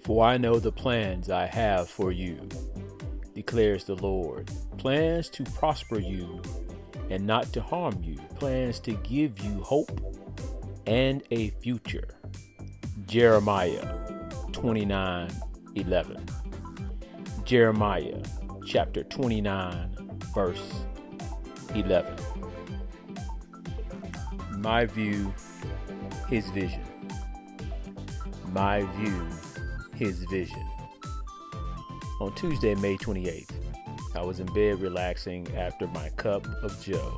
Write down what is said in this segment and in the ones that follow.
For I know the plans I have for you, declares the Lord. Plans to prosper you and not to harm you. Plans to give you hope and a future. Jeremiah 29:11. Jeremiah chapter 29, verse 11. My view, his vision. My view, his vision. On Tuesday, May 28th, I was in bed relaxing after my cup of joe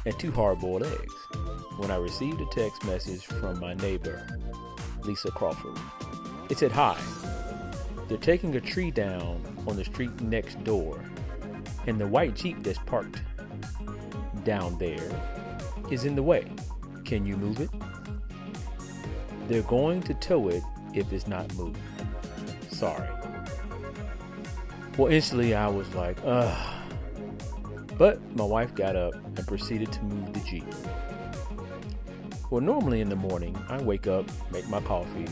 and 2 hard-boiled eggs when I received a text message from my neighbor, Lisa Crawford. It said, "Hi, they're taking a tree down on the street next door, and the white Jeep that's parked down there is in the way. Can you move it? They're going to tow it if it's not moved. Sorry." Well, instantly I was like, ugh. But my wife got up and proceeded to move the Jeep. Well, normally in the morning, I wake up, make my coffee,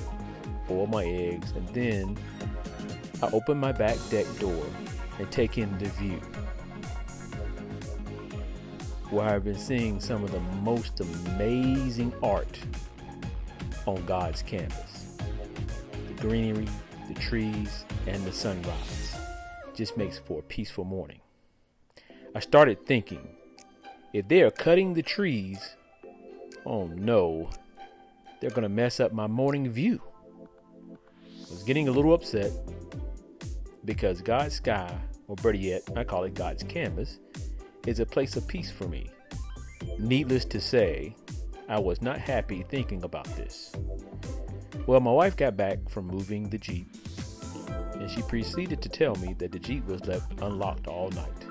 boil my eggs, and then I open my back deck door and take in the view, where I've been seeing some of the most amazing art on God's canvas. The greenery, the trees, and the sunrise just makes for a peaceful morning. I started thinking, if they are cutting the trees, oh no, they're going to mess up my morning view. I was getting a little upset because God's sky, or better yet, I call it God's canvas, is a place of peace for me. Needless to say, I was not happy thinking about this. Well, my wife got back from moving the Jeep, and she proceeded to tell me that the Jeep was left unlocked all night.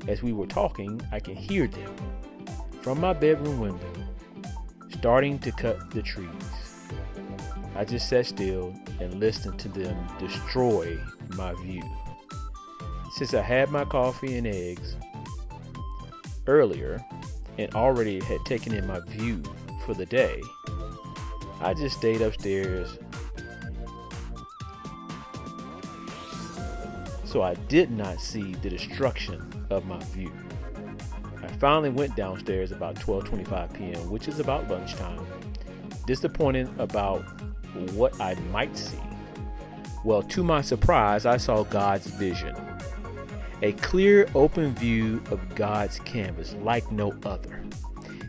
As we were talking, I can hear them from my bedroom window starting to cut the trees. I just sat still and listened to them destroy my view. Since I had my coffee and eggs earlier and already had taken in my view for the day, I just stayed upstairs. So I did not see the destruction of my view. I finally went downstairs about 12:25 p.m., which is about lunchtime, disappointed about what I might see. Well, to my surprise, I saw God's vision. A clear, open view of God's canvas like no other.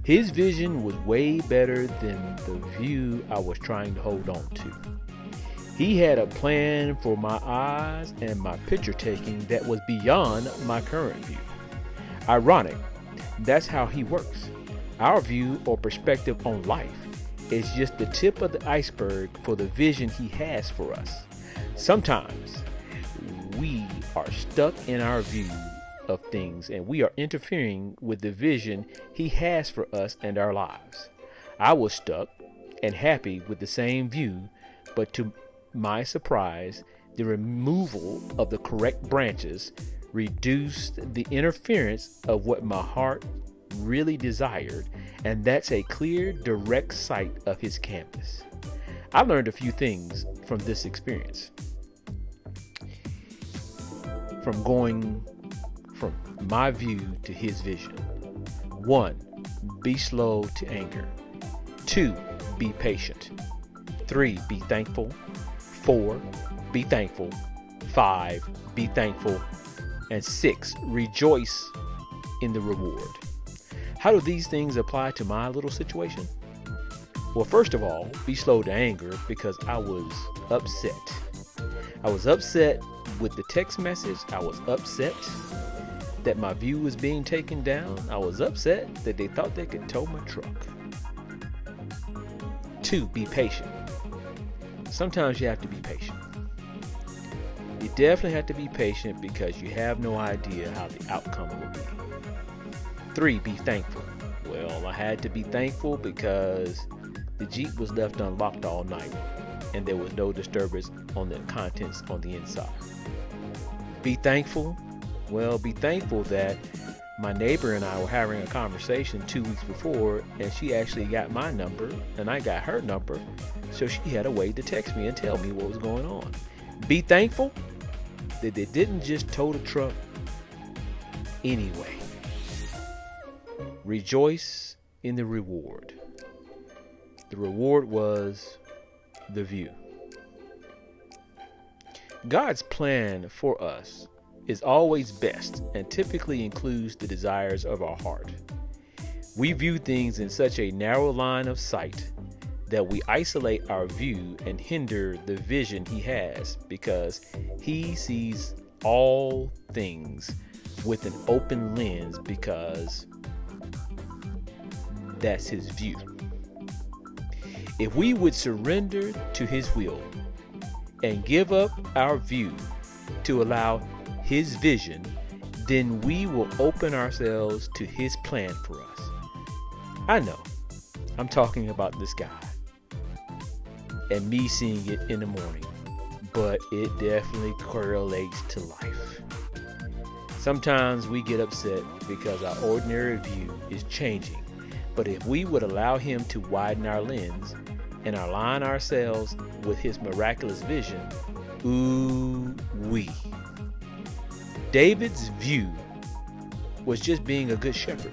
His vision was way better than the view I was trying to hold on to. He had a plan for my eyes and my picture taking that was beyond my current view. Ironic, that's how he works. Our view or perspective on life is just the tip of the iceberg for the vision he has for us. Sometimes we are stuck in our view of things and we are interfering with the vision he has for us and our lives. I was stuck and happy with the same view, but to my surprise, the removal of the correct branches reduced the interference of what my heart really desired, and that's a clear, direct sight of his canvas. I learned a few things from this experience. From going from my view to his vision. 1, be slow to anger. 2, be patient. 3, be thankful. 4, be thankful. 5, be thankful. And 6, rejoice in the reward. How do these things apply to my little situation? Well, first of all, be slow to anger because I was upset. I was upset with the text message. I was upset that my view was being taken down. I was upset that they thought they could tow my truck. 2, be patient. Sometimes you have to be patient. You definitely have to be patient because you have no idea how the outcome will be. 3, be thankful. Well, I had to be thankful because the Jeep was left unlocked all night and there was no disturbance on the contents on the inside. Be thankful. Well, be thankful that my neighbor and I were having a conversation 2 weeks before, and she actually got my number and I got her number. So she had a way to text me and tell me what was going on. Be thankful that they didn't just tow the truck anyway. Rejoice in the reward. The reward was the view. God's plan for us is always best and typically includes the desires of our heart. We view things in such a narrow line of sight that we isolate our view and hinder the vision he has, because he sees all things with an open lens, because that's his view. If we would surrender to his will and give up our view to allow his vision, then we will open ourselves to his plan for us. I know I'm talking about the sky and me seeing it in the morning, but it definitely correlates to life. Sometimes we get upset because our ordinary view is changing, but if we would allow him to widen our lens and align ourselves with his miraculous vision, ooh-wee. David's view was just being a good shepherd,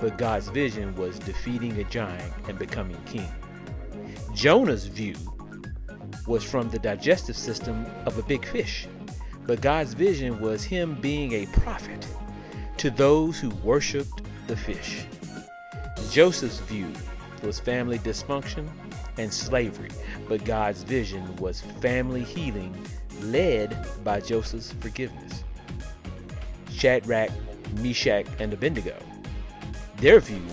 but God's vision was defeating a giant and becoming king. Jonah's view was from the digestive system of a big fish, but God's vision was him being a prophet to those who worshiped the fish. Joseph's view was family dysfunction and slavery, but God's vision was family healing led by Joseph's forgiveness. Shadrach, Meshach, and Abednego, their view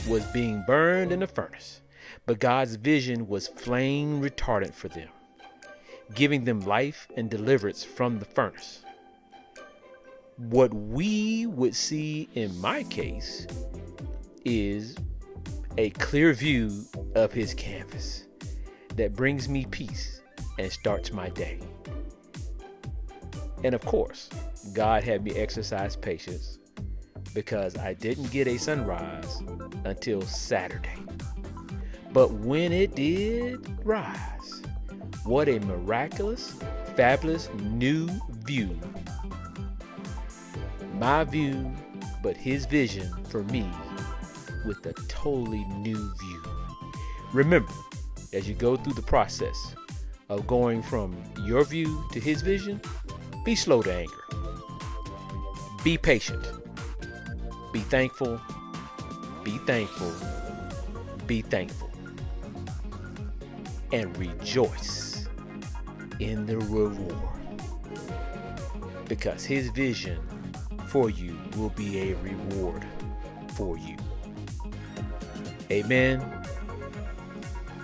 was being burned in the furnace, but God's vision was flame retardant for them, giving them life and deliverance from the furnace. What we would see in my case is a clear view of his canvas that brings me peace and starts my day. And of course, God had me exercise patience because I didn't get a sunrise until Saturday. But when it did rise, what a miraculous, fabulous new view. My view, but his vision for me with a totally new view. Remember, as you go through the process of going from your view to his vision, be slow to anger. Be patient. Be thankful. Be thankful. Be thankful. And rejoice in the reward, because his vision for you will be a reward for you. Amen.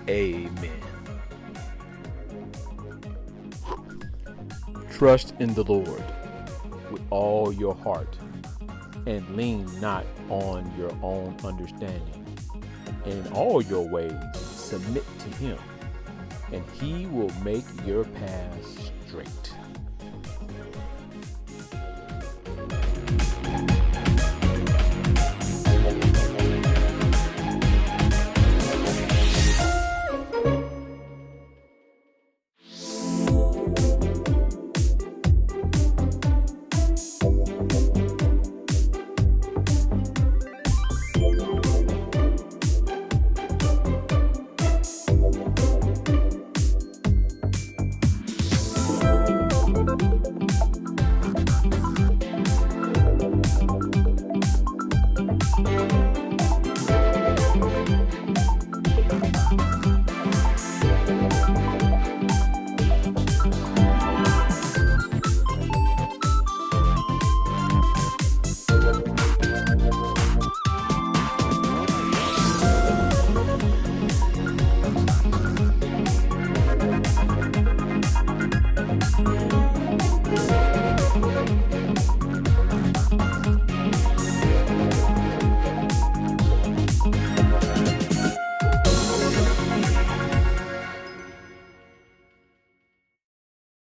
Amen. Trust in the Lord with all your heart and lean not on your own understanding. In all your ways submit to him, and he will make your paths straight.